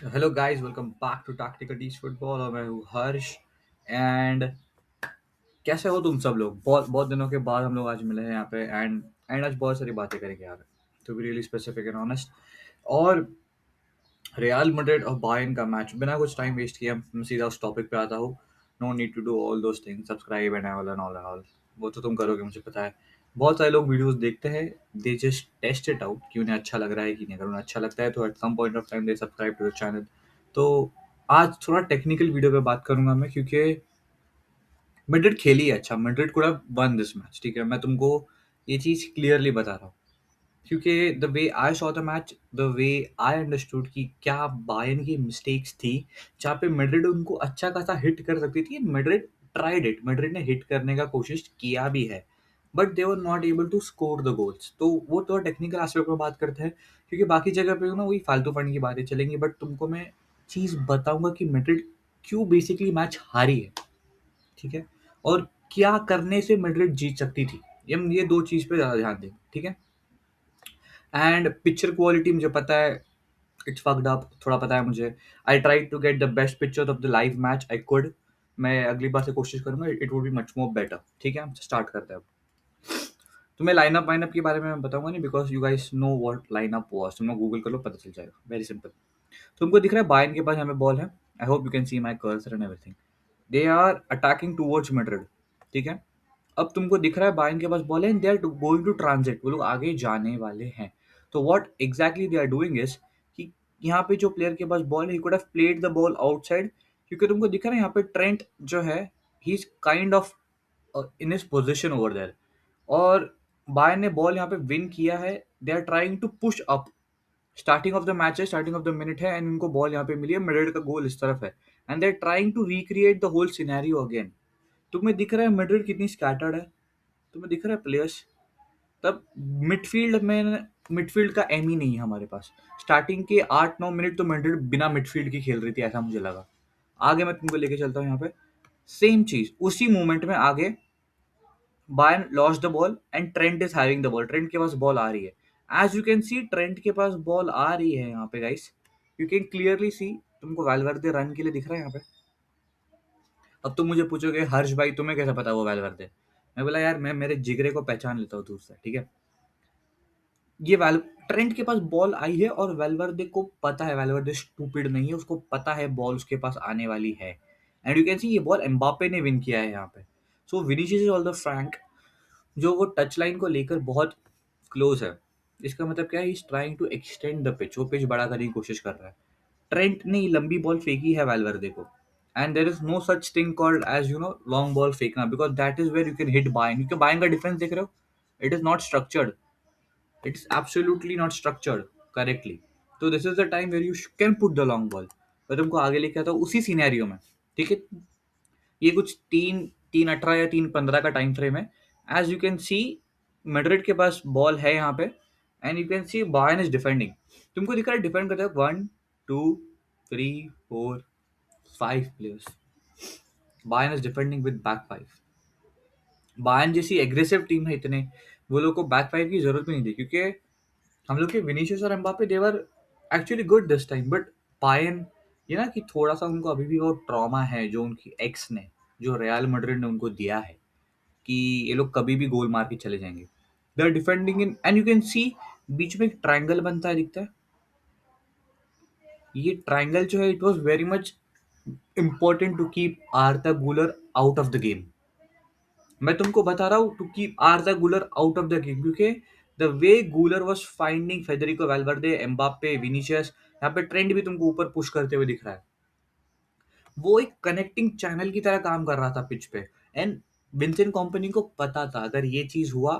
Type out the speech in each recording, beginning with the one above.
Hello guys, welcome back to tactical teach football और मैं हूँ हर्ष। एंड कैसे हो तुम सब लोग? बहुत बहुत दिनों के बाद हम लोग आज मिले हैं यहाँ पे। एंड आज बहुत सारी बातें करेंगे यार, to be really specific and honest. और रियल मैड्रिड और बायर्न का मैच, बिना कुछ टाइम वेस्ट किए मैं सीधा उस टॉपिक पे आता हूँ। No need to do all those things, subscribe and all and all and all. वो तो तुम करोगे, मुझे पता है। बहुत सारे लोग वीडियोस देखते हैं, they just test it out कि उन्हें अच्छा लग रहा है कि नहीं। अगर उन्हें अच्छा लगता है तो at some point of time they subscribe to the channel. तो आज थोड़ा टेक्निकल वीडियो पे बात करूंगा मैं, क्योंकि मैड्रिड खेली है अच्छा। Madrid could have one this match, ठीक है। मैं तुमको ये चीज़ क्लियरली बता रहा हूँ, क्योंकि the way I saw the match, the way I understood कि क्या बायर्न की मिस्टेक्स थी जहाँ पे मैड्रिड उनको अच्छा खासा हिट कर सकती थी। मैड्रिड ट्राइड इट, मैड्रिड ने हिट करने का कोशिश किया भी है, but they were not able to score the goals. तो वो तो टेक्निकल एस्पेक्ट में बात करते हैं, क्योंकि बाकी जगह पे ना वही फालतू फंड की बातें चलेंगी। बट तुमको मैं चीज़ बताऊंगा कि मैड्रिड क्यों बेसिकली मैच हारी है, ठीक है, और क्या करने से मैड्रिड जीत सकती थी। ये दो चीज़ पे ज़्यादा ध्यान दें, ठीक है। एंड पिक्चर क्वालिटी मुझे पता है, इट्स फक्ड अप, थोड़ा पता है मुझे। I try to get the best picture of the live match I could. मैं अगली बार से कोशिश करूंगा, it would be much more better, ठीक है। हम स्टार्ट करते हैं अब। तुम्हें लाइनअप वाइनअप के बारे में मैं बताऊंगा नहीं, because you guys know what lineup was. तुम लोग गूगल कर लो, पता चल जाएगा, वेरी सिंपल। तुमको दिख रहा है बायर्न के पास हमें बॉल है। I hope you can see my cursor and everything. They are attacking towards Madrid, ठीक है। अब तुमको दिख रहा है बायर्न के पास बॉल है and they are going to transit, वो लोग आगे जाने वाले हैं। तो what exactly they are doing is कि यहाँ पे जो प्लेयर के पास बॉल है, he could have played the ball outside. क्योंकि तुमको दिख रहा है यहाँ पे ट्रेंट जो है, he is kind of in his position over there. और बायर्न ने बॉल यहाँ पे विन किया है। They are trying to push up. Starting off the match है, स्टार्टिंग ऑफ द मिनट है, एंड इनको बॉल यहाँ पे मिली है, मैड्रिड का गोल इस तरफ है। And they are trying to recreate the whole scenario again. तुम्हें दिख रहा है मैड्रिड कितनी स्कैटर्ड है, तुम्हें दिख रहा है प्लेयर्स। तब मिडफील्ड का एम ही नहीं है हमारे पास। स्टार्टिंग के 8-9 मिनट तो मैड्रिड बिना मिडफील्ड की खेल रही थी, ऐसा मुझे लगा। आगे मैं तुमको लेके चलता हूँ यहाँ पे। सेम चीज उसी मोमेंट में आगे, Bayern lost the ball and Trent is having the ball. Trent के पास बॉल आ रही है, as you can see Trent के पास बॉल आ रही है यहाँ पे guys. You can clearly see, तुमको वेलवर्दे रन के लिए दिख रहा है यहाँ पे। अब तुम मुझे पूछोगे हर्ष भाई तुम्हें कैसे पता वो वेलवर्दे? मैं बोला यार, मैं मेरे जिगरे को पहचान लेता हूँ दूर से, ठीक है। ये वेल ट्रेंट के पास बॉल आई है और वेलवर्दे को पता है, वेलवर्दे स्टूपिड नहीं है, उसको पता है बॉल उसके पास आने वाली है। एंड यू कैन सी ये बॉल एम्बापे ने विन किया है यहाँ पे। So Vinicius is all the frank, जो वो टच लाइन को लेकर बहुत क्लोज है। इसका मतलब क्या है, is trying to extend the pitch, वो पिच बड़ा करने की कोशिश कर रहा है। ट्रेंट ने ये लंबी बॉल फेंकी है वेलवर्दे को, and there is no such thing called as long ball फेंकना, because that is where you can hit Bayern. क्योंकि बायर्न का डिफेंस देख रहे हो, it is not structured, it's absolutely not structured correctly. तो this is the time where you can put the long ball. मैं तुमको आगे लेके आता हूँ उसी सिनेरियो में, ठीक है। ये कुछ 3-3-18 या 3-15 का टाइम फ्रेम है। As you can see Madrid के पास बॉल है यहाँ पे, and you can see Bayern is defending. तुमको दिख रहा है डिफेंड करते हैं 1 2 3 4 5 players. Bayern is defending with back 5। Bayern जैसी एग्रेसिव टीम है इतने, वो लोग को बैक 5 की जरूरत भी नहीं थी, क्योंकि हम लोग के विनीशियस और Mbappe they were actually good this time. But Bayern, ये ना कि थोड़ा सा उनको अभी भी वो ट्रॉमा है जो उनकी एक्स ने, जो रियल मैड्रिड ने उनको दिया है, कि ये लोग कभी भी गोल मार के चले जाएंगे। They are defending in, and you can see बीच में एक ट्रायंगल बनता है, दिखता है। ये ट्रायंगल जो है, it was very much important to keep Arda Guler out of the game. मैं तुमको बता रहा हूँ to keep Arda Guler out of the game, क्योंकि the way Guler was finding Federico Valverde, Mbappe, Vinicius, यहाँ पे ट्रेंड भी तुमको ऊपर पुश करते हुए दिख रहा है। वो एक कनेक्टिंग चैनल की तरह काम कर रहा था पिच पे। एंड विंसेंट कंपनी को पता था अगर ये चीज हुआ,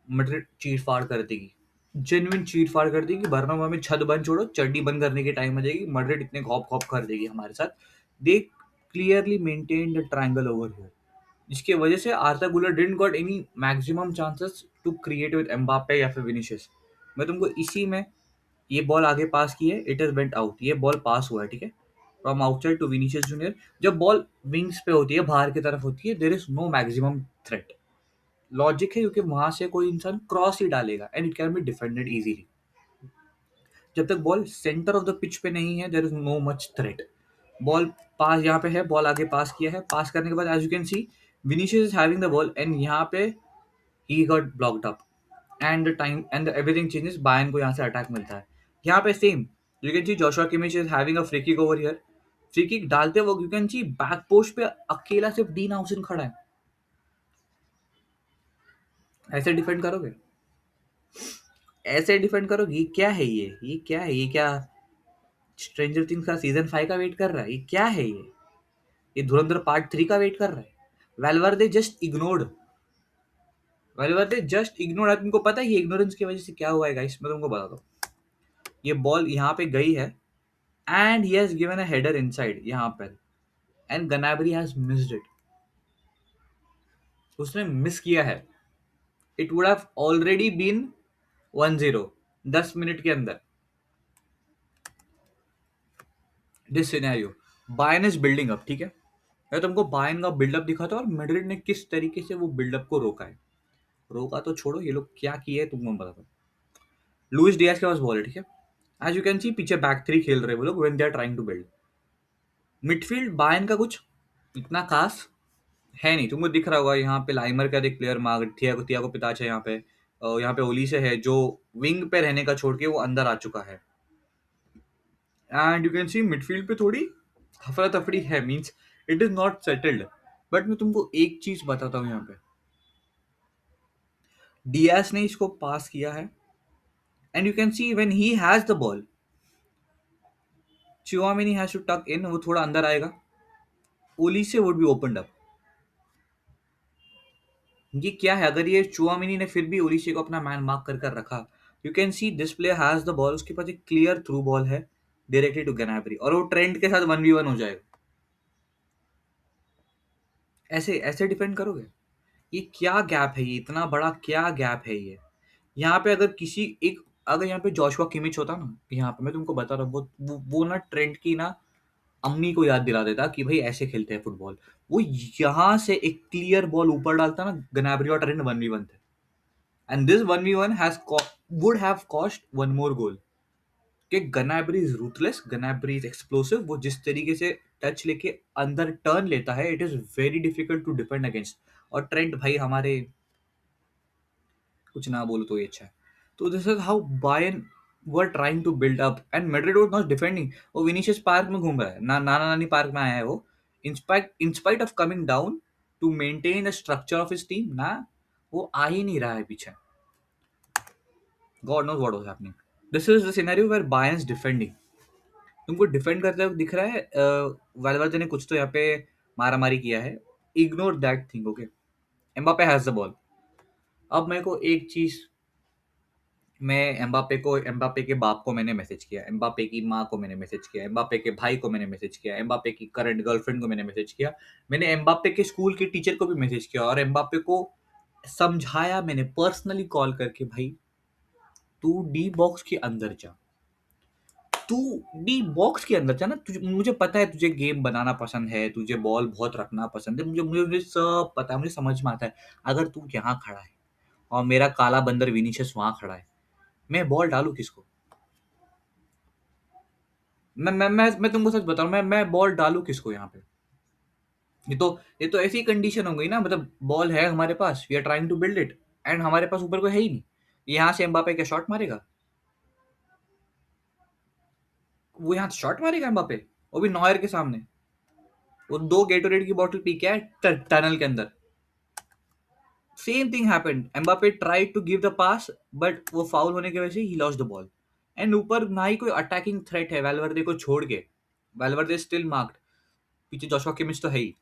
मैड्रिड चीट फाड़ कर देगी, जेन्युइन चीट फाड़ कर देगी। बर्नाब्यू में छत बंद, छोड़ो चड्डी बंद करने के टाइम आ जाएगी, मैड्रिड इतने खौफ खौफ कर देगी हमारे साथ। They clearly maintain the triangle over here, जिसकी वजह से Arda Guler didn't got any maximum chances to create with Mbappe या फिर विनीशियस। मैं तुमको इसी में, ये बॉल आगे पास की है, इट इज वेंट आउट, ये बॉल पास हुआ है, ठीक है, from outside to Vinicius junior. जब बॉल विंग्स पे होती है, बाहर की तरफ होती है, there is no maximum threat. Logic है, क्योंकि वहां से कोई इंसान क्रॉस ही डालेगा and it can be defended easily. जब तक ball centre of the pitch पे नहीं है, there is no much threat. Ball pass यहाँ पे है, बॉल आगे पास किया है, पास करने के बाद as you can see Vinicius is having the ball and यहाँ पे he got blocked up and the time and everything changes. Bayern को यहाँ से अटैक मिलता है। यहाँ पे same you can see Joshua Kimmich is having a free kick over here. Free kick डालते वक्त you can see back post पे अकेला सिर्फ डीन हाउसन खड़ा है। ऐसे डिफेंड करोगे? ऐसे डिफेंड करोगे? ये क्या है? ये क्या है? ये क्या स्ट्रेंजर थिंग्स का सीजन 5 का वेट कर रहा है? ये क्या है? ये धुरंधर पार्ट 3 का वेट कर रहा है। वेलवर्दे जस्ट इग्नोर्ड। वेलवर्दे just ignored. तुमको पता है ये इग्नोरेंस की वजह से क्या हुआ है गाइस? मैं तुमको बताता हूँ। ये बॉल यहाँ पे गई है and he has given a header inside यहाँ पर and Gnabry has missed it. उसने मिस किया है। It would have already been 1-0 10 minute के अंदर। This scenario Bayern is building up, ठीक है? मैं तुमको बायर्न का बिल्डअप दिखाता हूँ और मैड्रिड ने किस तरीके से वो बिल्डअप को रोका है। रोका तो छोड़ो, ये लोग क्या किए हैं तुमको मैं बताता हूँ। लुइस डियाज के पास बॉल है, ठीक है? एज यू कैन सी पीछे बैक थ्री खेल रहे हैं वो लोग when they are trying to build. Midfield Bayern का कुछ इतना खास है नहीं। तुमको दिख रहा होगा यहाँ पे लाइमर का एक प्लेयर मार थियागो पिताच है यहाँ पे। यहाँ पे ओली से है जो विंग पे रहने का छोड़ के वो अंदर आ चुका है। And you can C midfield पे थोड़ी हफरा तफड़ी है, means it is not settled. But मैं तुमको एक चीज बताता हूँ यहाँ पे। डियास ने इसको पास किया है and you can see when he has the ball Tchouameni has to tuck in. वो थोड़ा अंदर आएगा, ओली से वुड बी ओपनड अप। ये क्या है? अगर ये चुआमिनी ने फिर भी ओलिसे को अपना मैन मार्क कर कर रखा, you can see this player has the ball, उसके पास एक क्लियर थ्रू बॉल है डायरेक्टली टू गनाब्री और वो ट्रेंड के साथ 1v1 हो जाएगा। ऐसे ऐसे डिफेंड करोगे? ये क्या गैप है? ये इतना बड़ा क्या गैप है ये? यहाँ पे अगर किसी एक अगर यहाँ पे जोशुआ किमिच होता ना, यहाँ पे मैं तुमको बता रहा हूँ वो ना ट्रेंड की ना अम्मी को याद दिला देता कि भाई ऐसे खेलते हैं फुटबॉल। वो यहाँ से एक क्लियर बॉल ऊपर डालता ना, गनाब्री और ट्रेंड 1v1 थे and this 1v1 has would have cost one more goal। कि गनाब्री इज रूथलेस, गनाब्री इज एक्सप्लोसिव। वो जिस तरीके से टच लेके अंदर टर्न लेता है, it is very difficult to defend against. और ट्रेंट भाई हमारे कुछ ना बोलो तो ये अच्छा है। तो this is how Bayern were trying to build up and Madrid was not defending. वो विनीशियस पार्क में घूम रहा है ना, नाना नानी पार्क में आया है वो। In spite of coming down to maintain the structure of his team ना, वो आ ही नहीं रहा है पीछे। God knows what was happening. This is the scenario where Bayern is defending. तुमको डिफेंड करते हुए दिख रहा है वालवर्दे ने कुछ तो यहाँ पे मारा मारी किया है। Ignore that thing, okay? Mbappe has the ball. अब मेरे को एक चीज, मैं एम्बापे के बाप को मैंने मैसेज किया, एम्बापे की माँ को मैंने मैसेज किया, एम्बापे के भाई को मैंने मैसेज किया, एम्बापे की करंट गर्लफ्रेंड को मैंने मैसेज किया, मैंने एम्बापे के स्कूल के टीचर को भी मैसेज किया और एम्बापे को समझाया मैंने पर्सनली कॉल करके, भाई तू डी बॉक्स के अंदर जा, तू डी बॉक्स के अंदर जा ना। तुझे मुझे पता है तुझे गेम बनाना पसंद है, तुझे बॉल बहुत रखना पसंद है, मुझे मुझे मुझे सब पता है, मुझे समझ में आता है। अगर तू यहाँ खड़ा है और मेरा काला बंदर विनीशियस वहां खड़ा है, मैं बॉल डालू किसको? मैं तुमको सच बता रहा हूँ, मैं बॉल डालू किसको यहाँ पे? ये तो ऐसी कंडीशन हो गई ना, मतलब बॉल है हमारे पास, we are trying to build it and हमारे पास ऊपर कोई है ही नहीं। यहाँ से एम्बापे क्या शॉट मारेगा? वो यहाँ शॉट मारेगा एम्बापे, वो भी नॉयर के सामने। वो 2 गेटोरेड की बोतल पी के आए टनल के अंदर। Same thing happened, Mbappe tried to give the pass but वो फाउल होने की वजह से ही लॉस्ट द बॉल। एंड ऊपर ना ही कोई अटैकिंग थ्रेट है वेलवर्दे को छोड़ के। वेलवर्दे स्टिल मार्क्ड, पीछे जोशुआ किमिच तो है ही।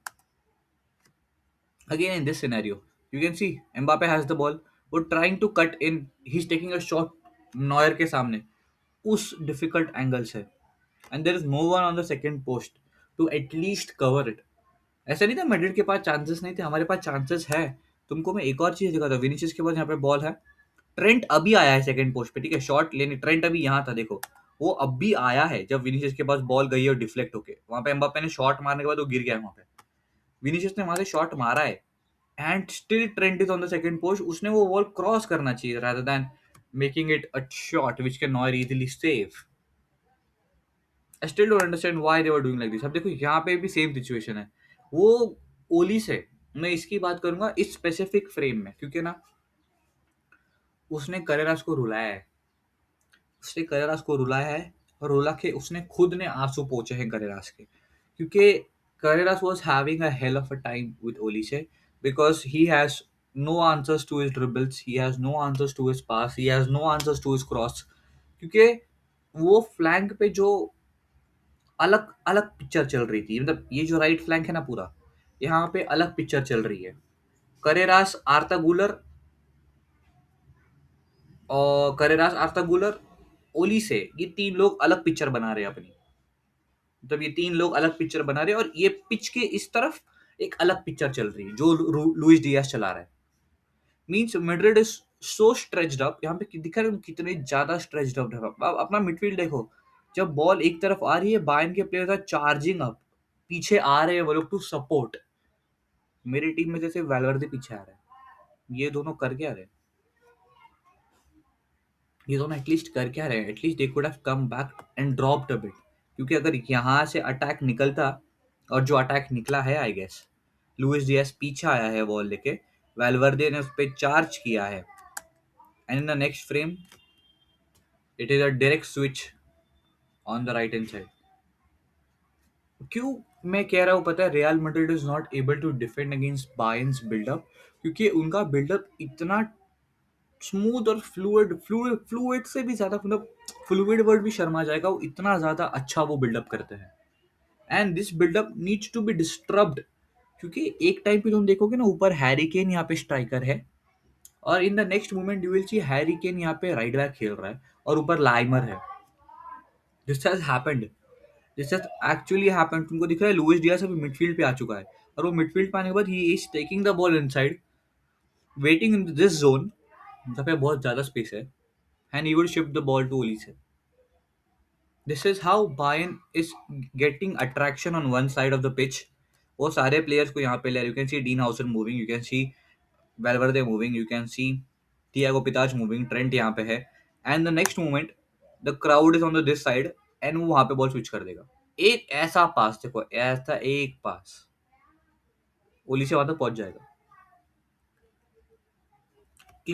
Again in this scenario, you can see Mbappe has the ball. वो trying to cut in, he's taking a shot Neuer के सामने उस डिफिकल्ट एंगल से and there is no one on the second post to at least cover it. ऐसा नहीं था Madrid के पास chances नहीं थे, हमारे पास चांसेस है। तुमको मैं एक और चीज दिखाता हूँ। विनीसियस के पास यहाँ पे बॉल है, ट्रेंट अभी आया है सेकंड पोस्ट पे, ठीक है? शॉट लेने ट्रेंट अभी यहाँ था, देखो वो अभी आया है जब विनीसियस के पास बॉल गई है और डिफ्लेक्ट होके वहां पे एम्बापे ने शॉट मारने के बाद वो गिर गया है वहां पे। विनीसियस ने वहां से शॉट मारा है and still Trent is on the second post. उसने वो बॉल क्रॉस करना चाहिए rather than making it a shot which can not easily save. I still don't understand why they were doing like this. अब देखो यहाँ पे भी same situation है. वो ओली से मैं इसकी बात करूंगा इस स्पेसिफिक फ्रेम में, क्योंकि ना उसने करेरास को रुलाया है. उसने करेरास को रुलाया है और रुला के उसने खुद ने आंसू पोंछे हैं करेरास के, क्योंकि Carreras was having a hell of a time with Olise because he has no answers to his dribbles, he has no answers to his pass, he has no answers to his cross. क्योंकि वो flank पे जो अलग अलग picture चल रही थी, मतलब ये जो राइट फ्लैंक है ना पूरा, यहाँ पे अलग पिक्चर चल रही है. करेरास आर्ता गुलर और करेरास आर्ता गुलर ओली से ये तीन लोग अलग पिक्चर बना रहे हैं अपनी. मतलब ये तीन लोग अलग पिक्चर बना रहे हैं और ये पिच के इस तरफ एक अलग पिक्चर चल रही है जो लुइस डियास चला रहा है. Means Madrid is so stretched up. यहाँ पे दिखा रहे हैं कितने ज्यादा स्ट्रेच्ड अप है. अब अपना मिडफील्ड देखो, जब बॉल एक तरफ आ रही है बायर्न के प्लेयर्स आर चार्जिंग अप, पीछे आ रहे हैं वो लोग टू सपोर्ट. मेरी टीम में जैसे वैल्वर्दे पीछे आ रहा है, ये दोनों कर क्या रहे हैं? ये दोनों एटलीस्ट कर क्या रहे हैं? At least they could have come back and dropped a bit. क्योंकि अगर यहाँ से अटैक निकलता, और जो अटैक निकला है आई गेस, लुइस डियास पीछे आया है बॉल लेके, वैल्वर्दे ने उस पर चार्ज किया है, and in the next frame it is a direct switch on the right hand side. क्यों मैं कह रहा हूँ पता है, Real Madrid is not able to defend against Bayern's buildup, क्योंकि उनका बिल्डअप इतना स्मूथ और फ्लूइड, फ्लूइड से भी ज्यादा, मतलब फ्लूइड वर्ड भी शर्मा जाएगा, वो इतना ज्यादा अच्छा वो बिल्डअप करते हैं. And this buildup needs to be disturbed, क्योंकि एक टाइम पे तुम देखोगे ना ऊपर हैरी केन यहाँ पे स्ट्राइकर है, और इन the next moment you will see Harry Kane यहाँ पे राइट बैक खेल रहा है और ऊपर लाइमर है. This has happened, this has actually happened. तुमको दिख रहा है लुइस डियास अभी मिडफील्ड पे आ चुका है, और वो मिडफील्ड पे आने के बाद ही is taking the ball inside, waiting in this zone जहाँ पे बहुत ज्यादा स्पेस है, and he will shift the ball to Olise. This is how Bayern is getting attraction on one side of the pitch. वो सारे players को यहाँ पे ले, you can see Dean Hauser moving, you can see Valverde moving, you can see Thiago Pitach moving, Trent यहाँ पे है, and the next moment the crowd is on the this side and वो वहाँ पे बॉल स्विच कर देगा. एक ऐसा पास देखो, ऐसा एक पास ओली से वहां तक पहुंच जाएगा.